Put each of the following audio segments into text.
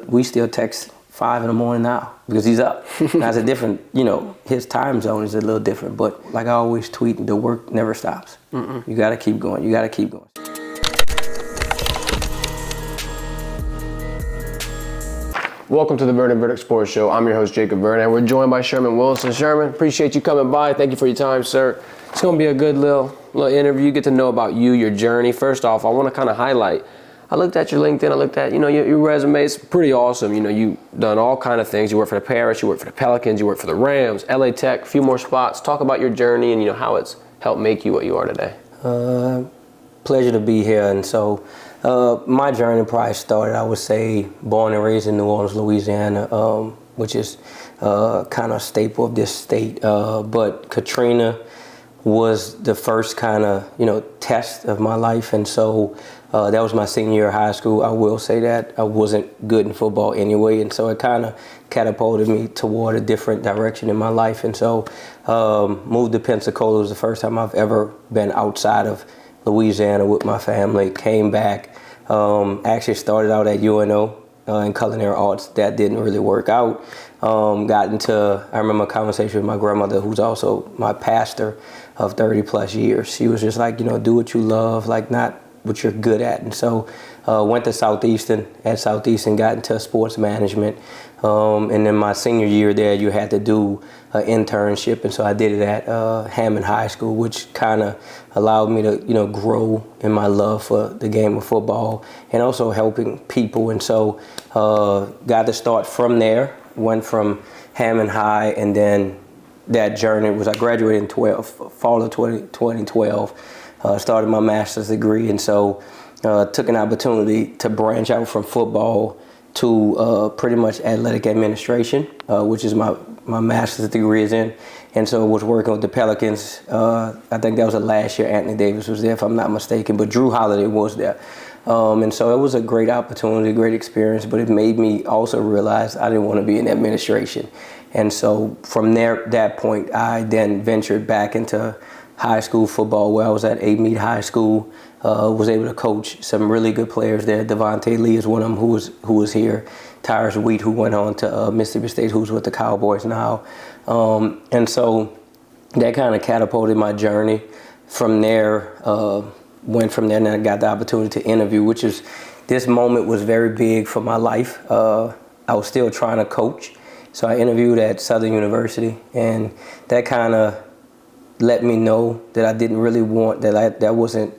but we still text 5 in the morning now because he's up. Now it's a different, his time zone is a little different, but like I always tweet, the work never stops. You got to keep going. You got to keep going. Welcome to the Vernon Verdict Sports Show. I'm your host, Jacob Vernon, and we're joined by Sherman Wilson. Sherman, appreciate you coming by. Thank you for your time, sir. It's going to be a good little interview. Get to know about you, your journey. First off, I want to kind of highlight, I looked at your LinkedIn. I looked at, your resume. It's pretty awesome. You've done all kind of things. You work for the Pirates. You work for the Pelicans. You work for the Rams, LA Tech, a few more spots. Talk about your journey and, how it's helped make you what you are today. Pleasure to be here. And so my journey probably started, I would say, born and raised in New Orleans, Louisiana, which is kind of staple of this state. But Katrina was the first kind of, test of my life. And so that was my senior year of high school. I will say that I wasn't good in football anyway. And so it kind of catapulted me toward a different direction in my life. And so moved to Pensacola. It was the first time I've ever been outside of Louisiana with my family. Came back, actually started out at UNO in culinary arts. That didn't really work out. Got into, I remember a conversation with my grandmother, who's also my pastor of 30 plus years. She was just like, do what you love, like not what you're good at. And so went to Southeastern, got into sports management. And then my senior year there, you had to do an internship. And so I did it at Hammond High School, which kind of allowed me to, grow in my love for the game of football and also helping people. And so got to start from there, went from Hammond High, and then that journey was I graduated in fall of 2012, started my master's degree. And so took an opportunity to branch out from football to pretty much athletic administration, which is my master's degree is in. And so was working with the Pelicans. I think that was the last year Anthony Davis was there, if I'm not mistaken, but Drew Holiday was there. And so it was a great opportunity, great experience, but it made me also realize I didn't want to be in administration. And so from that point, I then ventured back into high school football, where I was at Meade High School. Was able to coach some really good players there. Devontae Lee is one of them who was here. Tyrus Wheat, who went on to Mississippi State, who's with the Cowboys now. And so that kind of catapulted my journey. From there, went from there, and I got the opportunity to interview, which is, this moment was very big for my life. I was still trying to coach. So I interviewed at Southern University, and that kind of let me know that I didn't really want, that wasn't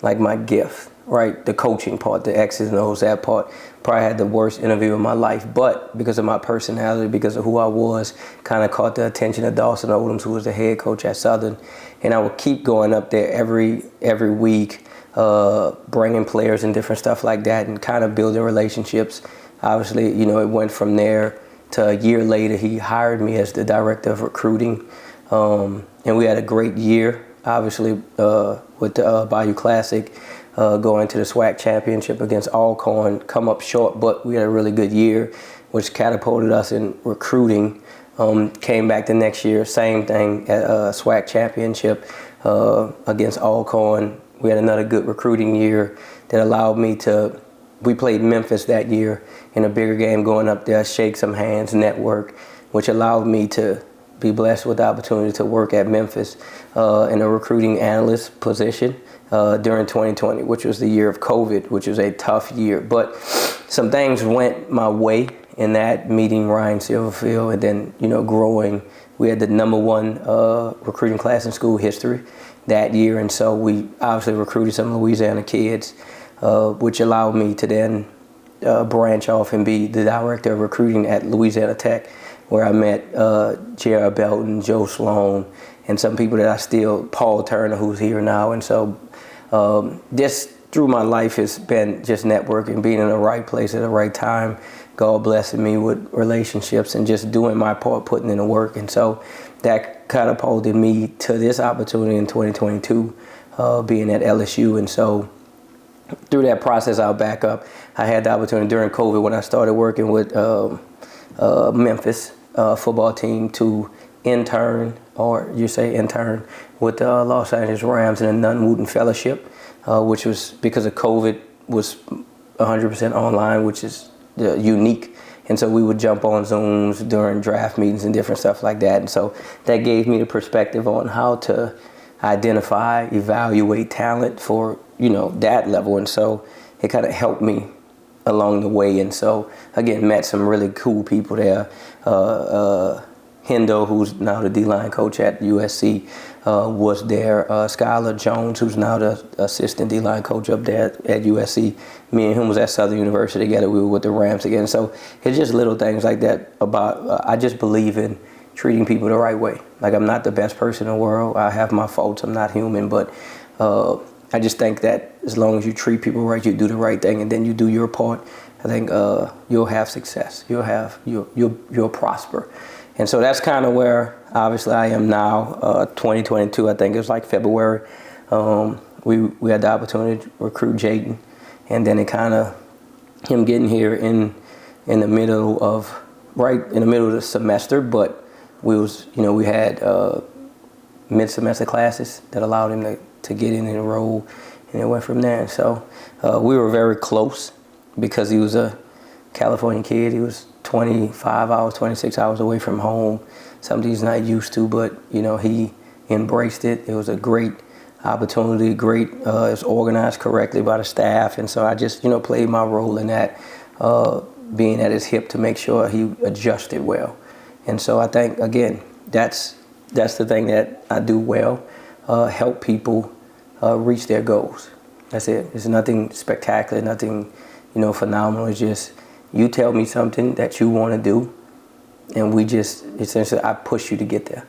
like my gift, right? The coaching part, the X's and O's, that part. Probably had the worst interview of my life, but because of my personality, because of who I was, kind of caught the attention of Dawson Odoms, who was the head coach at Southern. And I would keep going up there every week, bringing players and different stuff like that, and kind of building relationships. Obviously, it went from there to a year later, he hired me as the director of recruiting. And we had a great year, obviously, with the Bayou Classic, going to the SWAC championship against Alcorn, come up short, but we had a really good year, which catapulted us in recruiting. Came back the next year, same thing at SWAC championship against Alcorn. We had another good recruiting year that allowed me to, we played Memphis that year in a bigger game, going up there, shake some hands, network, which allowed me to be blessed with the opportunity to work at Memphis in a recruiting analyst position during 2020, which was the year of COVID, which was a tough year. But some things went my way in that, meeting Ryan Silverfield, and then, growing. We had the #1 recruiting class in school history that year. And so we obviously recruited some Louisiana kids, which allowed me to then branch off and be the director of recruiting at Louisiana Tech, where I met J.R. Belton, Joe Sloan, and some people that I still, Paul Turner, who's here now. And so this, through my life, has been just networking, being in the right place at the right time, God blessing me with relationships and just doing my part, putting in the work. And so that catapulted me to this opportunity in 2022, being at LSU. And so through that process, I'll back up. I had the opportunity during COVID, when I started working with Memphis football team, to intern with the Los Angeles Rams in a Nunn-Wooten Fellowship, which was, because of COVID, was 100% online, which is unique. And so we would jump on Zooms during draft meetings and different stuff like that. And so that gave me the perspective on how to identify, evaluate talent for, that level. And so it kind of helped me along the way. And so, again, met some really cool people there. Hendo, who's now the D-line coach at USC, was there. Skylar Jones, who's now the assistant D-line coach up there at USC. Me and him was at Southern University together. We were with the Rams again. So it's just little things like that about, I just believe in treating people the right way. Like, I'm not the best person in the world. I have my faults. I'm not human. But I just think that as long as you treat people right, you do the right thing, and then you do your part, I think you'll have success. You'll prosper. And so that's kind of where, obviously, I am now. 2022, I think it was like February. We had the opportunity to recruit Jayden, and then it kind of him getting here in the middle of the semester. But we had mid-semester classes that allowed him to get in and enroll, and it went from there. And so we were very close because he was a California kid. He was 25 hours, 26 hours away from home, something he's not used to, but, he embraced it. It was a great opportunity, it was organized correctly by the staff, and so I just, played my role in that, being at his hip to make sure he adjusted well. And so I think, again, that's the thing that I do well, help people reach their goals. That's it. It's nothing spectacular, nothing, phenomenal. It's just, you tell me something that you want to do, and we just, essentially, I push you to get there.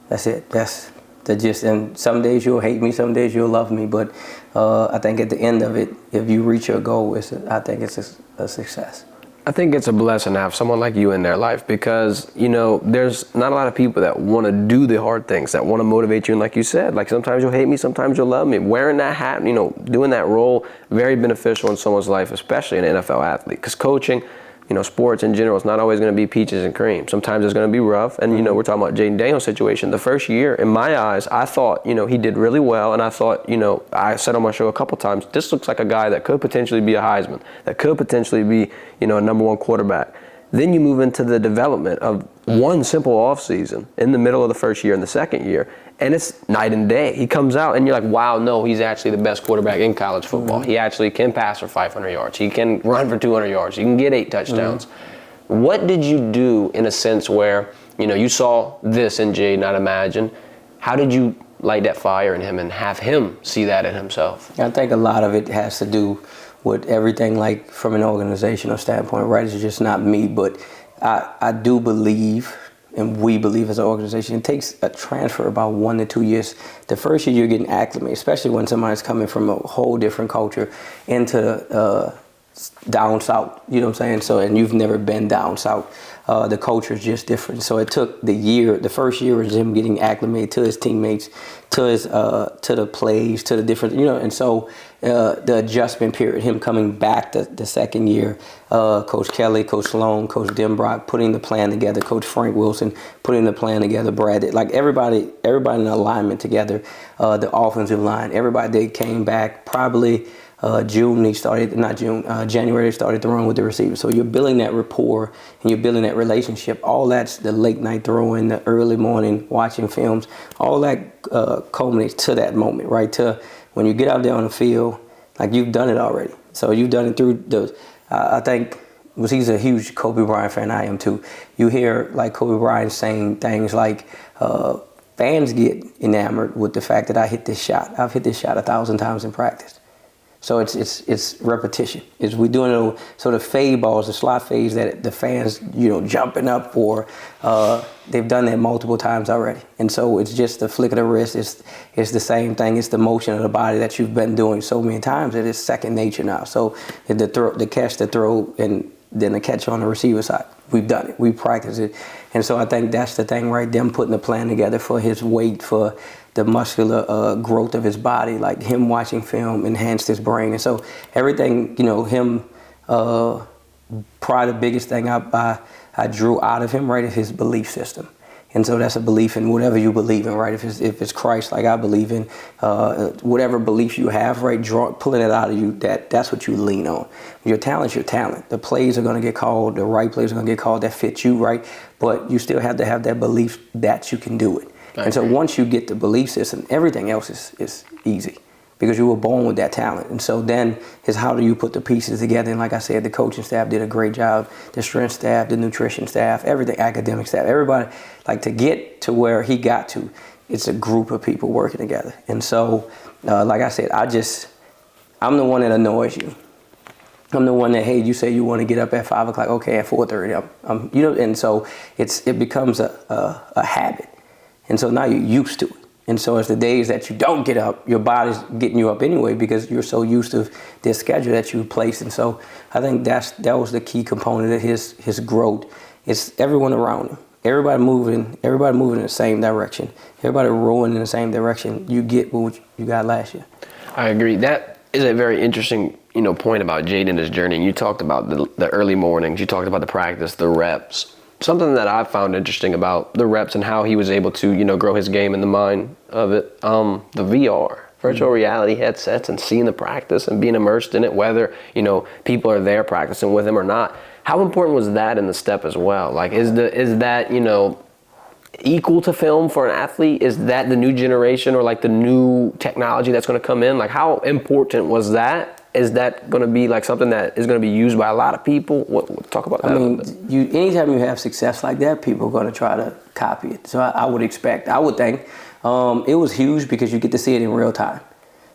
That's it. That's the gist. And some days you'll hate me, some days you'll love me, but I think at the end of it, if you reach your goal, I think it's a success. I think it's a blessing to have someone like you in their life because, there's not a lot of people that want to do the hard things, that want to motivate you. And like you said, like sometimes you'll hate me, sometimes you'll love me. Wearing that hat, doing that role, very beneficial in someone's life, especially an NFL athlete. Because coaching, sports in general, it's not always going to be peaches and cream. Sometimes it's going to be rough. And, we're talking about Jayden Daniels' situation. The first year, in my eyes, I thought, he did really well. And I thought, I said on my show a couple times, this looks like a guy that could potentially be a Heisman, that could potentially be, a number one quarterback. Then you move into the development of one simple offseason in the middle of the first year and the second year. And it's night and day. He comes out and you're like, wow, no, he's actually the best quarterback in college football. Mm-hmm. He actually can pass for 500 yards. He can run for 200 yards. He can get 8 touchdowns. Mm-hmm. What did you do in a sense where, you saw this in Jayden, I'd imagine. How did you light that fire in him and have him see that in himself? I think a lot of it has to do with everything, like from an organizational standpoint, right? It's just not me, but I do believe, and we believe as an organization, it takes a transfer about 1 to 2 years. The first year you're getting acclimated, especially when somebody's coming from a whole different culture into down south, you know what I'm saying? So, and you've never been down south. The culture is just different. So it took the first year was him getting acclimated to his teammates, to the plays, to the different, and so the adjustment period, him coming back the second year, Coach Kelly, Coach Sloan, Coach Denbrock putting the plan together, Coach Frank Wilson putting the plan together, Brad, like everybody in alignment together, the offensive line, everybody, they came back probably January they started throwing with the receivers. So you're building that rapport and you're building that relationship. All that's the late night throwing, the early morning watching films, all that culminates to that moment, right? To when you get out there on the field, like you've done it already. So you've done it through I think, because he's a huge Kobe Bryant fan, I am too. You hear like Kobe Bryant saying things like, fans get enamored with the fact that I hit this shot. I've hit this shot 1,000 times in practice. So it's repetition. We doing it, so the fade balls, the slot fades that the fans, jumping up for, they've done that multiple times already. And so it's just the flick of the wrist. It's the same thing. It's the motion of the body that you've been doing so many times that it's second nature now. So the catch, the throw, and then the catch on the receiver side. We've done it. We practice it. And so I think that's the thing, right? Them putting a plan together for his weight, for the muscular growth of his body, like him watching film enhanced his brain. And so everything, him, probably the biggest thing I drew out of him, right, is his belief system. And so that's a belief in whatever you believe in, right? If it's Christ, like I believe in, whatever belief you have, right? Pulling it out of you, that's what you lean on. Your talent's your talent. The plays are going to get called, the right plays are going to get called that fit you, right? But you still have to have that belief that you can do it. And so once you get the belief system, everything else is easy, because you were born with that talent. And so then is how do you put the pieces together? And like I said, the coaching staff did a great job, the strength staff, the nutrition staff, everything, academic staff, everybody, like to get to where he got to, it's a group of people working together. And so, like I said, I'm the one that annoys you. I'm the one that, hey, you say you want to get up at 5 o'clock, okay, at 4:30, and so it becomes a habit. And so now you're used to it. And so it's the days that you don't get up, your body's getting you up anyway, because you're so used to this schedule that you placed. And so I think that was the key component of his growth. It's everyone around him. Everybody moving in the same direction. Everybody rowing in the same direction. You get what you got last year. I agree. That is a very interesting, point about Jayden and his journey. And you talked about the early mornings. You talked about the practice, the reps. Something that I found interesting about the reps and how he was able to, grow his game in the mind of it. The VR, virtual reality headsets, and seeing the practice and being immersed in it, whether, people are there practicing with him or not. How important was that in the step as well? Like, is that, equal to film for an athlete? Is that the new generation or like the new technology that's going to come in? Like, how important was that? Is that going to be like something that is going to be used by a lot of people? Talk about that. I mean, anytime you have success like that, people are going to try to copy it. So I would think it was huge because you get to see it in real time.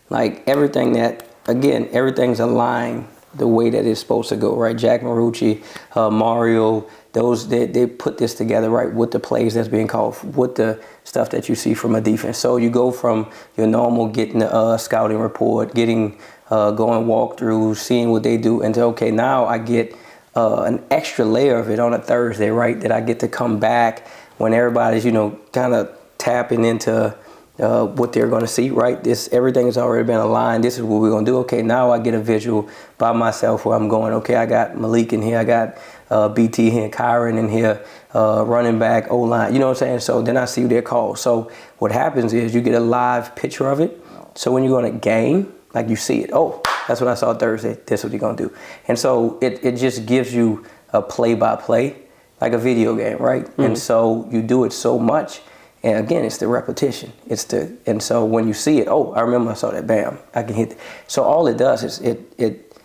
Like everything's aligned the way that it's supposed to go, right? Jack Marucci, Mario, they put this together, right, with the plays that's being called, with the stuff that you see from a defense. So you go from your normal getting the scouting report, going walkthroughs, seeing what they do, and okay, now I get an extra layer of it on a Thursday, right, that I get to come back when everybody's, kind of tapping into what they're going to see, right? Everything has already been aligned. This is what we're going to do. Okay, now I get a visual by myself where I'm going, okay, I got Malik in here, I got BT here, Kyron in here, running back, O-line, you know what I'm saying? So then I see their calls. So what happens is you get a live picture of it. So when you're going to game, like you see it, oh, that's what I saw Thursday, that's what you're going to do. And so it just gives you a play-by-play, like a video game, right? Mm-hmm. And so you do it so much. And again, it's the repetition. And so when you see it, oh, I remember I saw that, bam, I can hit. So all it does is it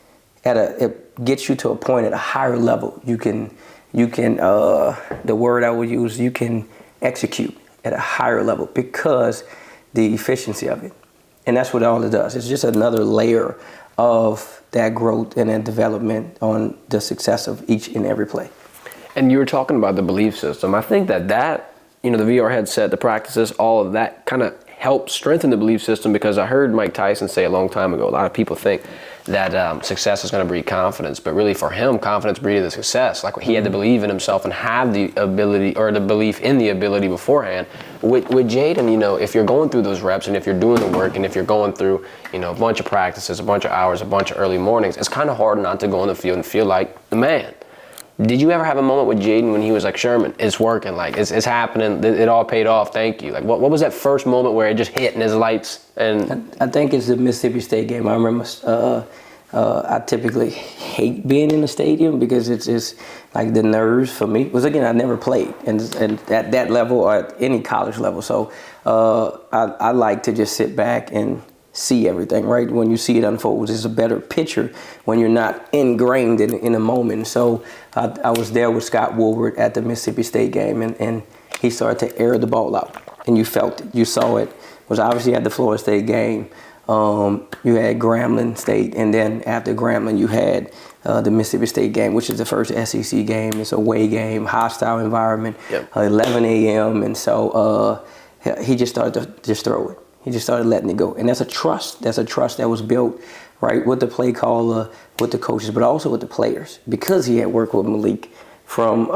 gets you to a point at a higher level. You can the word I would use, you can execute at a higher level because the efficiency of it. And that's what all it does. It's just another layer of that growth and that development on the success of each and every play. And you were talking about the belief system. I think that the VR headset, the practices, all of that kind of helps strengthen the belief system, because I heard Mike Tyson say a long time ago, a lot of people think that success is going to breed confidence, but really for him, confidence breeded the success. Like, he had to believe in himself and have the ability, or the belief in the ability beforehand. With Jayden, if you're going through those reps and if you're doing the work and if you're going through, a bunch of practices, a bunch of hours, a bunch of early mornings, it's kind of hard not to go on the field and feel like the man. Did you ever have a moment with Jayden when he was like, Sherman, it's working, like it's happening, it all paid off, thank you? Like, what was that first moment where it just hit in his lights? And I think it's the Mississippi State game. I remember I typically hate being in the stadium because it's like the nerves for me. Because again, I never played and at that level or at any college level. So I like to just sit back and see everything, right? When you see it unfold, it's a better picture when you're not ingrained in a moment. So I was there with Scott Woolward at the Mississippi State game, and he started to air the ball out, and you felt it, you saw it. It was obviously at the Florida State game. You had Grambling State, and then after Grambling, you had the Mississippi State game, which is the first SEC game. It's a away game, hostile environment, 11 a.m. And so he just started to just throw it. He just started letting it go. And that's a trust. That's a trust that was built, right, with the play caller, with the coaches, but also with the players, because he had worked with Malik from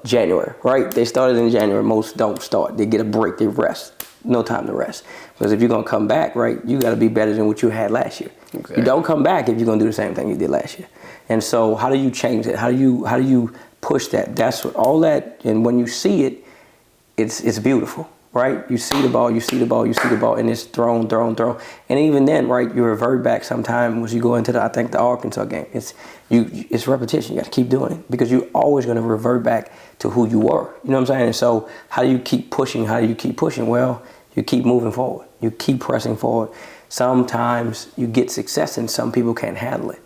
January, right? They started in January. Most don't start. They get a break. They rest. No time to rest. Because if you're going to come back, right, you got to be better than what you had last year. Okay. You don't come back if you're going to do the same thing you did last year. And so how do you change it? How do you push that? That's what all that, and when you see it, it's beautiful, right? You see the ball, and it's thrown. And even then, right, you revert back sometime once you go into I think the Arkansas game. It's repetition. You got to keep doing it because you're always going to revert back to who you were. You know what I'm saying? And so how do you keep pushing? Well, you keep moving forward. You keep pressing forward. Sometimes you get success and some people can't handle it.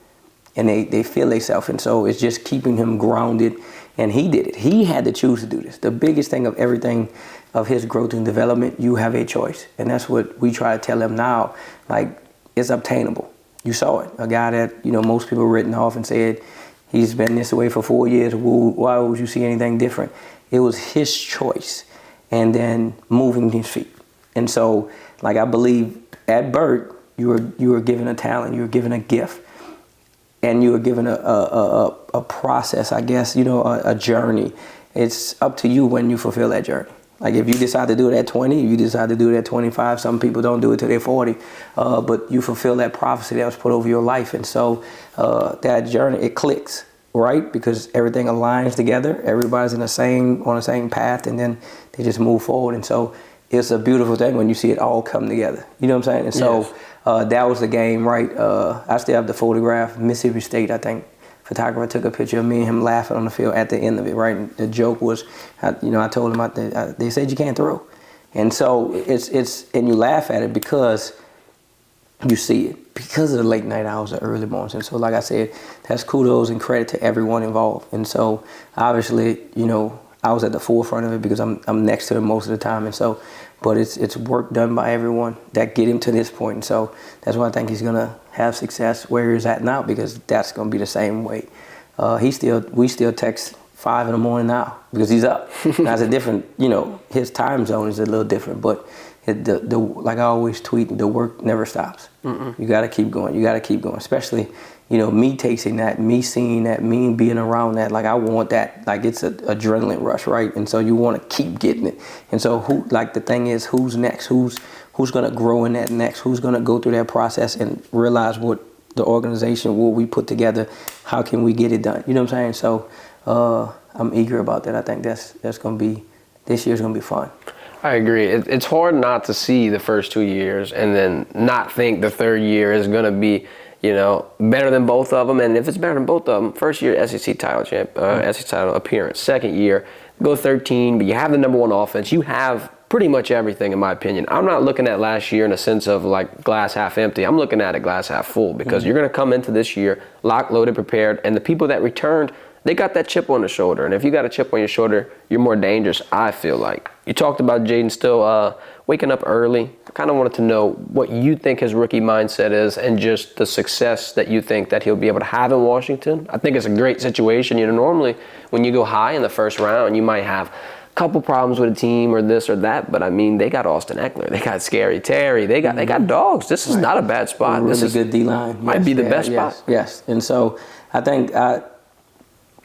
And they feel themselves. And so it's just keeping him grounded. And he did it. He had to choose to do this. The biggest thing of everything of his growth and development, you have a choice. And that's what we try to tell him now. Like, it's obtainable. You saw it. A guy that, most people written off and said, he's been this way for 4 years. Why would you see anything different? It was his choice. And then moving his feet. And so, like, I believe at Burt, you were given a talent. You were given a gift. And you were given a process, I guess, a journey. It's up to you when you fulfill that journey. Like if you decide to do it at 20, you decide to do it at 25. Some people don't do it till they're 40. But you fulfill that prophecy that was put over your life. And so that journey, it clicks, right? Because everything aligns together. Everybody's on the same path, and then they just move forward. And so it's a beautiful thing when you see it all come together. You know what I'm saying? And so that was the game, right? I still have the photograph. Mississippi State, I think, photographer took a picture of me and him laughing on the field at the end of it, right? And the joke was, I told him, they said you can't throw. And so and you laugh at it because you see it, because of the late night hours, the early mornings. And so, like I said, that's kudos and credit to everyone involved. And so, obviously, I was at the forefront of it because I'm next to him most of the time. And so, but it's work done by everyone that get him to this point. And so that's why I think he's gonna have success where he's at now, because that's gonna be the same way. We still text 5 in the morning now because he's up. That's a different, his time zone is a little different, but like I always tweet, the work never stops. You got to keep going. Especially, me tasting that, me seeing that, me being around that. Like I want that. Like it's an adrenaline rush, right? And so you want to keep getting it. And so the thing is, who's next? Who's going to grow in that next? Who's going to go through that process and realize what the organization, what we put together, how can we get it done? You know what I'm saying? So I'm eager about that. I think this year's going to be fun. I agree. It's hard not to see the first 2 years and then not think the third year is going to be, better than both of them. And if it's better than both of them, first year SEC title SEC title appearance. Second year, go 13, but you have the number one offense. You have pretty much everything, in my opinion. I'm not looking at last year in a sense of like glass half empty. I'm looking at it glass half full, because you're going to come into this year locked, loaded, prepared, and the people that returned, they got that chip on the shoulder. And if you got a chip on your shoulder, you're more dangerous, I feel like. You talked about Jayden still waking up early. I kind of wanted to know what you think his rookie mindset is and just the success that you think that he'll be able to have in Washington. I think it's a great situation. Normally when you go high in the first round, you might have a couple problems with a team or this or that. But, I mean, they got Austin Eckler. They got Scary Terry. They got dogs. This is not a bad spot. This is a good D-line. Might be the best spot. Yes. And so I think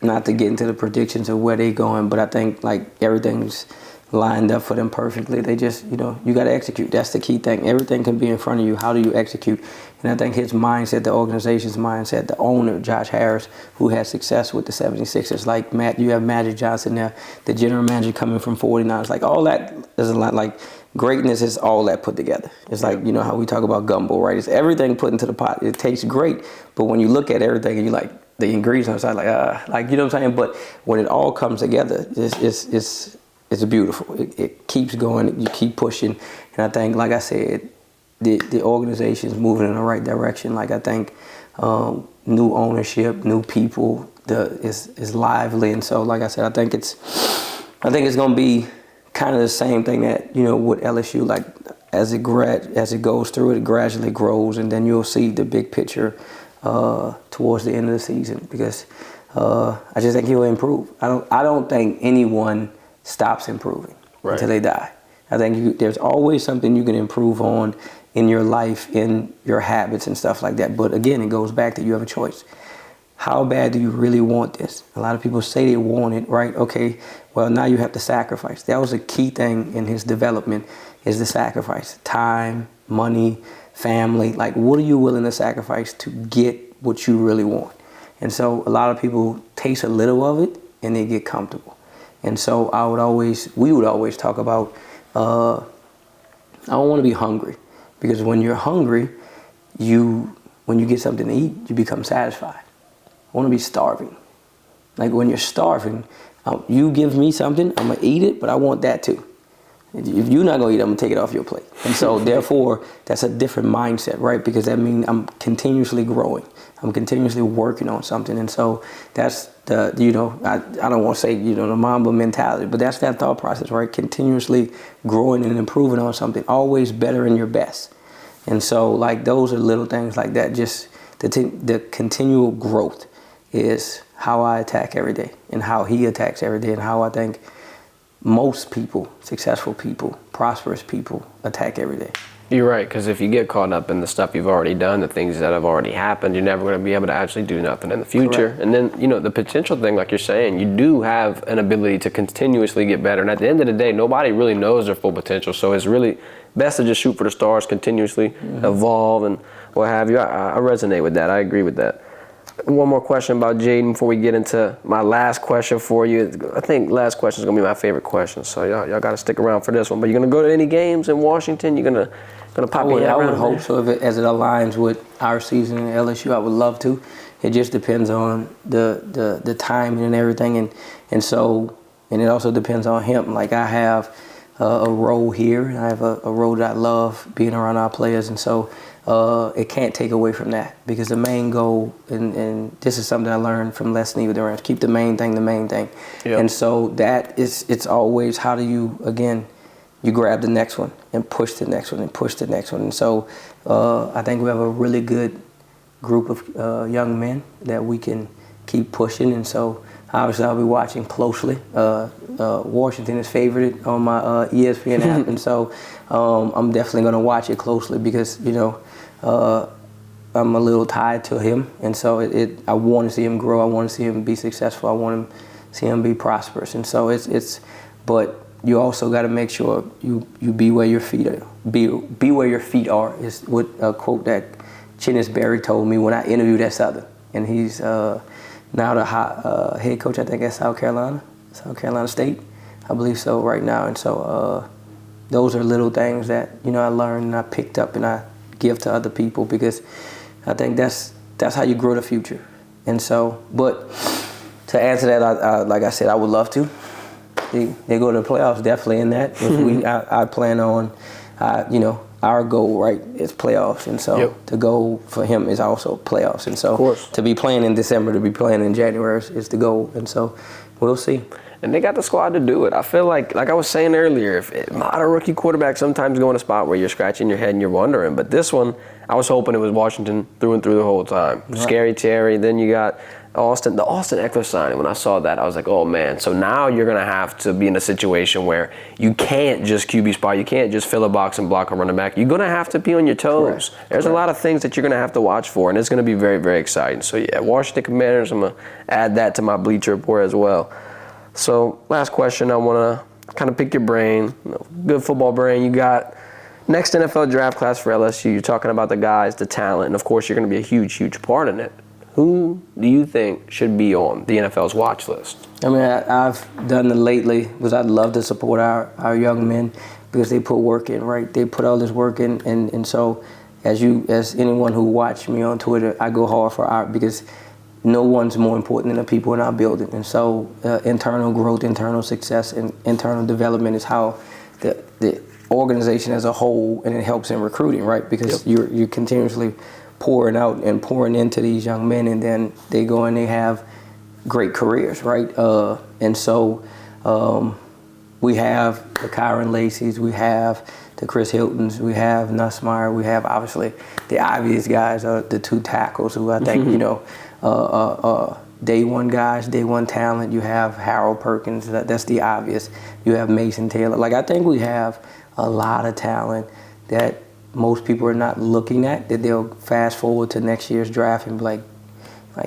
not to get into the predictions of where they're going, but I think like everything's lined up for them perfectly. They just, you got to execute. That's the key thing. Everything can be in front of you. How do you execute? And I think his mindset, the organization's mindset, the owner, Josh Harris, who had success with the 76ers, like you have Magic Johnson there, the general manager coming from 49ers, like all that is a lot. Like greatness is all that put together. It's like, how we talk about gumbo, right? It's everything put into the pot. It tastes great, but when you look at everything and you like, the ingredients are like you know what I'm saying? But when it all comes together, it's beautiful. It keeps going. You keep pushing. And I think, like I said, the organization is moving in the right direction. Like I think new ownership, new people, is lively. And so, like I said, I think it's going to be kind of the same thing that, with LSU. Like as it goes through, it gradually grows, and then you'll see the big picture towards the end of the season, because I just think he'll improve. I don't think anyone stops improving until they die. I think there's always something you can improve on in your life, in your habits and stuff like that. But again, it goes back to you have a choice. How bad do you really want this? A lot of people say they want it, right? Okay, well, now you have to sacrifice. That was a key thing in his development, is the sacrifice. Time, money, family. Like, what are you willing to sacrifice to get what you really want? And so a lot of people taste a little of it and they get comfortable. And so we would always talk about, I don't want to be hungry, because when you're hungry, when you get something to eat, you become satisfied. I want to be starving. Like when you're starving, you give me something, I'm going to eat it, but I want that too. If you're not going to eat it, I'm going to take it off your plate. And so therefore, that's a different mindset, right? Because that means I'm continuously growing. I'm continuously working on something. And so that's I don't want to say, the Mamba mentality, but that's that thought process, right? Continuously growing and improving on something, always better in your best. And so like those are little things like that. Just the continual growth is how I attack every day, and how he attacks every day, and how I think most people, successful people, prosperous people attack every day. You're right, because if you get caught up in the stuff you've already done, the things that have already happened, you're never going to be able to actually do nothing in the future. Correct. And then, the potential thing, like you're saying, you do have an ability to continuously get better. And at the end of the day, nobody really knows their full potential. So it's really best to just shoot for the stars, continuously evolve and what have you. I resonate with that. I agree with that. One more question about Jayden before we get into my last question for you. I think last question is going to be my favorite question, so y'all got to stick around for this one. But you're going to go to any games in Washington? You're going to pop your head around? I would hope so, as it aligns with our season in LSU. I would love to. It just depends on the timing and everything, and it also depends on him. Like I have a role here, and I have a role that I love being around our players, and so it can't take away from that, because the main goal, and this is something I learned from Les Snead with the Rams, keep the main thing the main thing. Yep. And so it's always, how do you, again, you grab the next one and push the next one and push the next one. And so I think we have a really good group of young men that we can keep pushing. And so obviously I'll be watching closely. Washington is favored on my ESPN app, and so I'm definitely going to watch it closely, because I'm a little tied to him, and so I want to see him grow. I want to see him be successful. I want to see him be prosperous. And so but you also got to make sure you be where your feet are. Be where your feet are is what a quote that Chinnis Berry told me when I interviewed at Southern, and he's now the head coach, I think, at South Carolina State, I believe so right now. And so those are little things that I learned and I picked up and I give to other people, because I think that's how you grow the future. And so, but to answer that, I like I said, I would love to. They go to the playoffs, definitely in that. If I plan on, our goal, right, is playoffs. And so the goal for him is also playoffs. And so to be playing in December, to be playing in January is the goal. And so we'll see. And they got the squad to do it. I feel like I was saying earlier, if a lot of rookie quarterbacks sometimes go in a spot where you're scratching your head and you're wondering. But this one, I was hoping it was Washington through and through the whole time. Right. Scary Terry. Then you got the Austin Eckler signing. When I saw that, I was like, oh man. So now you're going to have to be in a situation where you can't just QB spot. You can't just fill a box and block a running back. You're going to have to be on your toes. Correct. There's a lot of things that you're going to have to watch for, and it's going to be very, very exciting. So yeah, Washington Commanders, I'm going to add that to my Bleacher Report as well. So last question, I want to kind of pick your brain, good football brain. You got next NFL draft class for LSU. You're talking about the guys, the talent, and of course you're going to be a huge, huge part in it. Who do you think should be on the NFL's watch list? I mean, I've done it lately because I'd love to support our young men, because they put work in, right? They put all this work in, and so as anyone who watched me on Twitter, I go hard for because no one's more important than the people in our building. And so internal growth, internal success, and internal development is how the organization as a whole, and it helps in recruiting, right? Because you're continuously pouring out and pouring into these young men, and then they go and they have great careers, right? And so we have the Kyron Lacey's, we have the Chris Hiltons, we have Nussmeier, we have obviously the obvious guys, the two tackles who I think, day one guys, day one talent. You have Harold Perkins, that's the obvious. You have Mason Taylor. Like, I think we have a lot of talent that most people are not looking at, that they'll fast forward to next year's draft and be like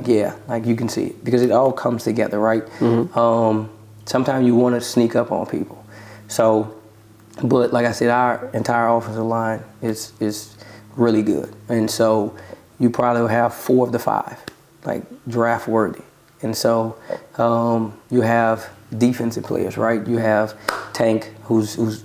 you can see it, because it all comes together, right? Mm-hmm. Sometimes you want to sneak up on people. So, but like I said, our entire offensive line is really good. And so you probably will have 4 of the 5, like, draft worthy. And so you have defensive players, right? You have Tank, who's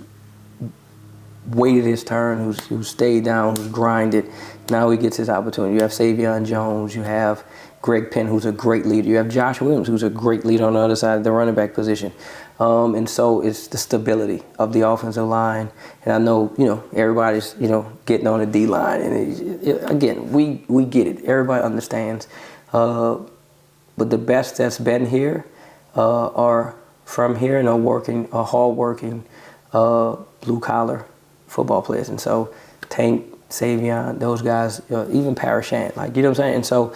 waited his turn, who's stayed down, who's grinded. Now he gets his opportunity. You have Savion Jones. You have Greg Penn, who's a great leader. You have Josh Williams, who's a great leader on the other side of the running back position. And so it's the stability of the offensive line. And I know, everybody's, getting on the D line. And again, we get it. Everybody understands. But the best that's been here are from here and are hard-working, blue-collar football players. And so Tank, Savion, those guys, even Parashant, you know what I'm saying? And so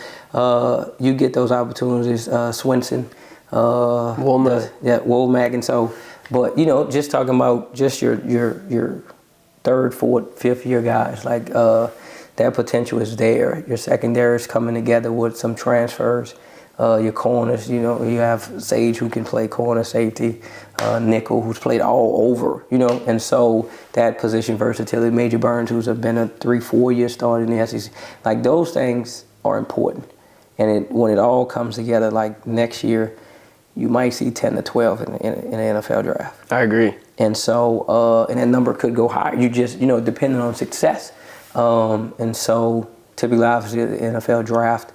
you get those opportunities. Swinson, Womack, and so, but just talking about just your third, fourth, fifth year guys, that potential is there. Your secondary is coming together with some transfers. Your corners, you have Sage who can play corner, safety, nickel who's played all over, and so that position versatility. Major Burns, who's been a 3-4 year starter in the SEC, those things are important. And when it all comes together, next year, you might see 10 to 12 in the NFL draft. I agree. And so, and that number could go higher. You just, depending on success. And so, typically, obviously, the NFL draft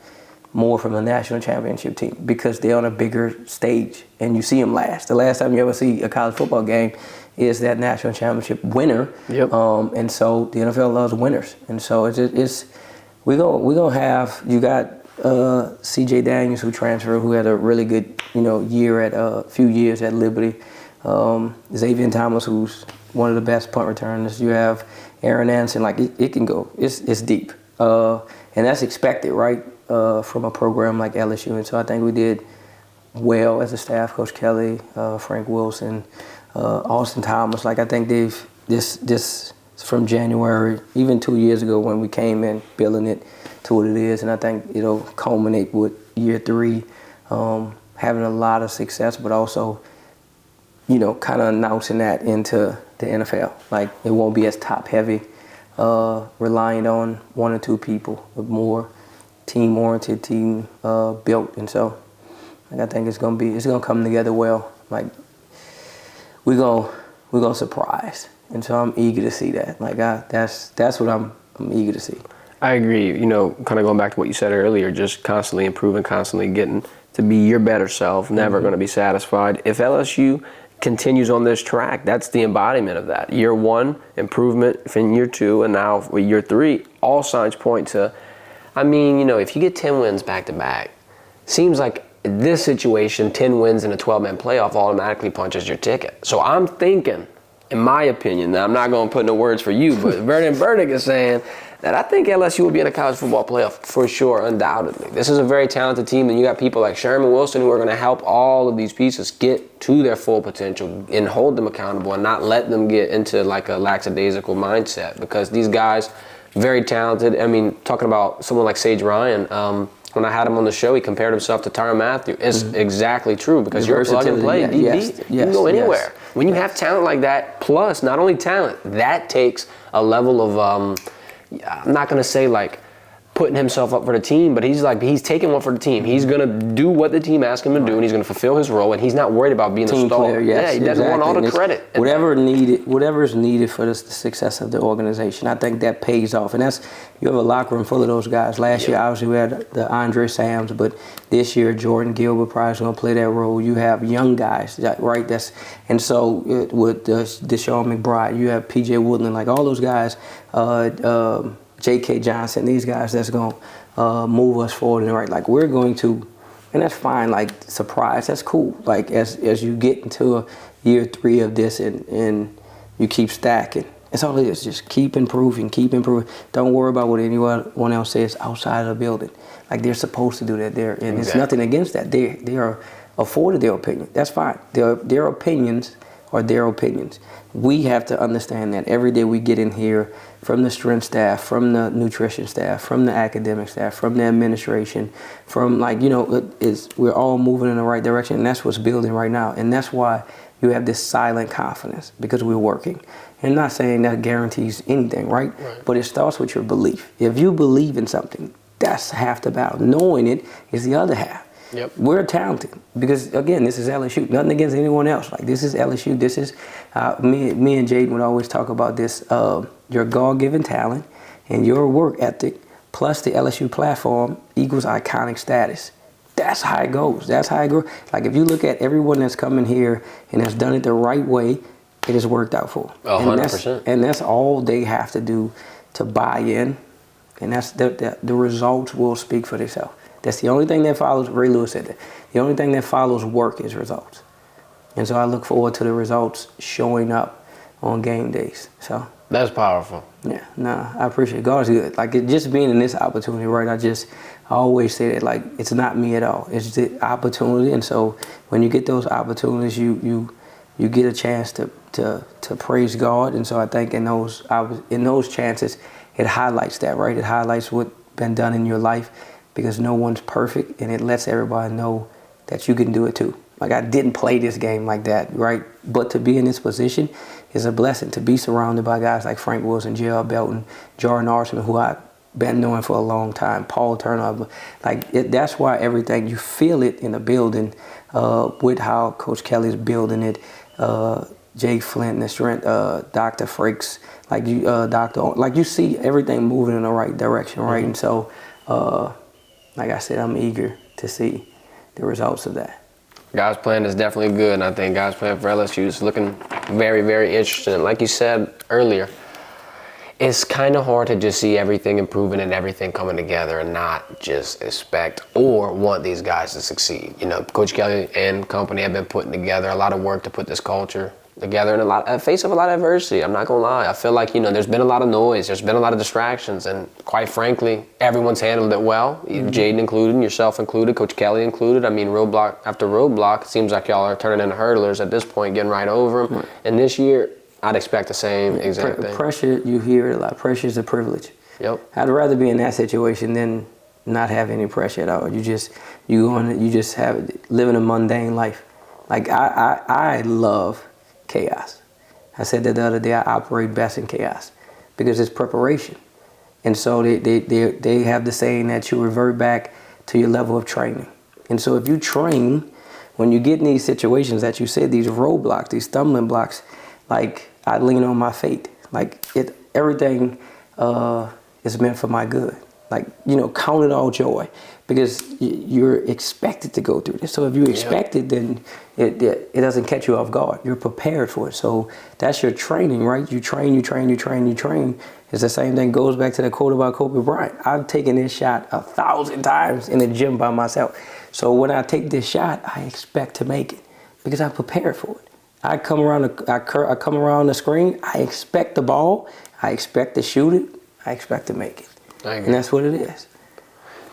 more from a national championship team because they're on a bigger stage and you see them last. The last time you ever see a college football game is that national championship winner. Yep. And so the NFL loves winners. And so we're gonna have, you got CJ Daniels who transferred, who had a really good year at a few years at Liberty. Xavier Thomas, who's one of the best punt returners. You have Aaron Anderson. It can go. It's deep. And that's expected, right? From a program like LSU. And so I think we did well as a staff. Coach Kelly, Frank Wilson, Austin Thomas. I think they've this from January, even 2 years ago when we came in, building it to what it is. And I think it'll culminate with year 3, having a lot of success, but also, kind of announcing that into the NFL. It won't be as top heavy, relying on 1 or 2 people, but more team-oriented, team built, and so I think it's gonna come together well. We're gonna surprise, and so I'm eager to see that. That's what I'm eager to see. I agree. Kind of going back to what you said earlier, just constantly improving, constantly getting to be your better self. Never going to be satisfied. If LSU continues on this track, that's the embodiment of that. Year 1, improvement. In year 2, and now year 3, all signs point to. If you get 10 wins back-to-back, seems like in this situation, 10 wins in a 12-man playoff automatically punches your ticket. So I'm thinking, in my opinion, now I'm not going to put no words for you, but Vernon Burdick is saying that I think LSU will be in a college football playoff for sure, undoubtedly. This is a very talented team, and you got people like Sherman Wilson who are going to help all of these pieces get to their full potential and hold them accountable and not let them get into a lackadaisical mindset, because these guys, very talented. Talking about someone like Sage Ryan, when I had him on the show, he compared himself to Tyrann Mathieu. It's exactly true, because you're a plug and play. You can go anywhere. When you have talent like that, plus not only talent, that takes a level of, I'm not going to say putting himself up for the team, but he's taking one for the team. He's going to do what the team asks him to do, and he's going to fulfill his role, and he's not worried about being team a star. Player, yes, he doesn't want all the credit. Whatever is needed for the success of the organization, I think that pays off. And you have a locker room full of those guys. Last year, obviously, we had the Andre Sams, but this year, Jordan Gilbert probably is going to play that role. You have young guys, right? And so with Deshaun McBride, you have P.J. Woodland, all those guys, J.K. Johnson, these guys that's going to move us forward in the right. We're going to, and that's fine, surprise, that's cool. As you get into year 3 of this and you keep stacking, that's all it is. Just keep improving. Don't worry about what anyone else says outside of the building. They're supposed to do that there, and It's nothing against that. They are afforded their opinion. That's fine. Their opinions are their opinions. We have to understand that every day we get in here, from the strength staff, from the nutrition staff, from the academic staff, from the administration, from we're all moving in the right direction, and that's what's building right now. And that's why you have this silent confidence, because we're working. And not saying that guarantees anything, right? But it starts with your belief. If you believe in something, that's half the battle. Knowing it is the other half. Yep. We're talented because, again, this is LSU. Nothing against anyone else. Like, this is LSU. This is me and Jayden would always talk about this. Your God-given talent and your work ethic plus the LSU platform equals iconic status. That's how it goes. That's how it grows. Like, if you look at everyone that's coming here and has done it the right way, it has worked out for them. 100%. And that's all they have to do to buy in. And that's the results will speak for themselves. That's the only thing that follows. Ray Lewis said that. The only thing that follows work is results. And so I look forward to the results showing up on game days. So that's powerful. Yeah, I appreciate it. God's good. Like, just being in this opportunity, right? I always say that, like, it's not me at all. It's the opportunity. And so when you get those opportunities, you get a chance to praise God. And so I think in those chances, it highlights that, right? It highlights what's been done in your life, because no one's perfect, and it lets everybody know that you can do it too. Like, I didn't play this game like that, right? But to be in this position is a blessing. To be surrounded by guys like Frank Wilson, J.R. Belton, Jordan Arseman, who I've been knowing for a long time, Paul Turner. Like, that's why everything, you feel it in the building with how Coach Kelly's building it. Jay Flint, the strength, Dr. Frakes, like you see everything moving in the right direction, right? And so, like I said, I'm eager to see the results of that. God's plan is definitely good, and I think God's plan for LSU is looking very, very interesting. Like you said earlier, it's kind of hard to just see everything improving and everything coming together and not just expect or want these guys to succeed. You know, Coach Kelly and company have been putting together a lot of work to put this culture together in a face of a lot of adversity. I'm not gonna lie. I feel like, there's been a lot of noise, there's been a lot of distractions, and quite frankly, everyone's handled it well. Jayden included, yourself included, Coach Kelly included. I mean, roadblock after roadblock, it seems like y'all are turning into hurdlers at this point, getting right over them. And this year, I'd expect the same exact thing. Pressure, you hear it a lot. Pressure is a privilege. Yep. I'd rather be in that situation than not have any pressure at all. You just living a mundane life. Like, I love chaos. I said that the other day. I operate best in chaos because it's preparation. And so they have the saying that you revert back to your level of training. And so if you train, when you get in these situations that you said, these roadblocks, these stumbling blocks, like, I lean on my faith. Like, everything is meant for my good. Like, count it all joy, because you're expected to go through this. So if you expect it, then it doesn't catch you off guard. You're prepared for it. So that's your training, right? You train. It's the same thing, goes back to the quote about Kobe Bryant. I've taken this shot 1,000 times in the gym by myself. So when I take this shot, I expect to make it because I prepared for it. I come around the screen, I expect the ball, I expect to shoot it, I expect to make it. And that's what it is.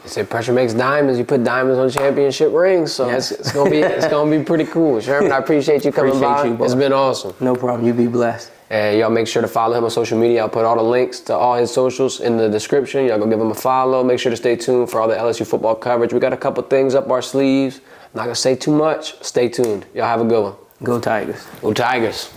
They say pressure makes diamonds. You put diamonds on championship rings, so it's gonna be pretty cool. Sherman, I appreciate you coming by. It's been awesome. No problem. You be blessed. And y'all make sure to follow him on social media. I'll put all the links to all his socials in the description. Y'all go give him a follow. Make sure to stay tuned for all the LSU football coverage. We got a couple things up our sleeves. I'm not gonna say too much. Stay tuned. Y'all have a good one. Go Tigers. Go Tigers.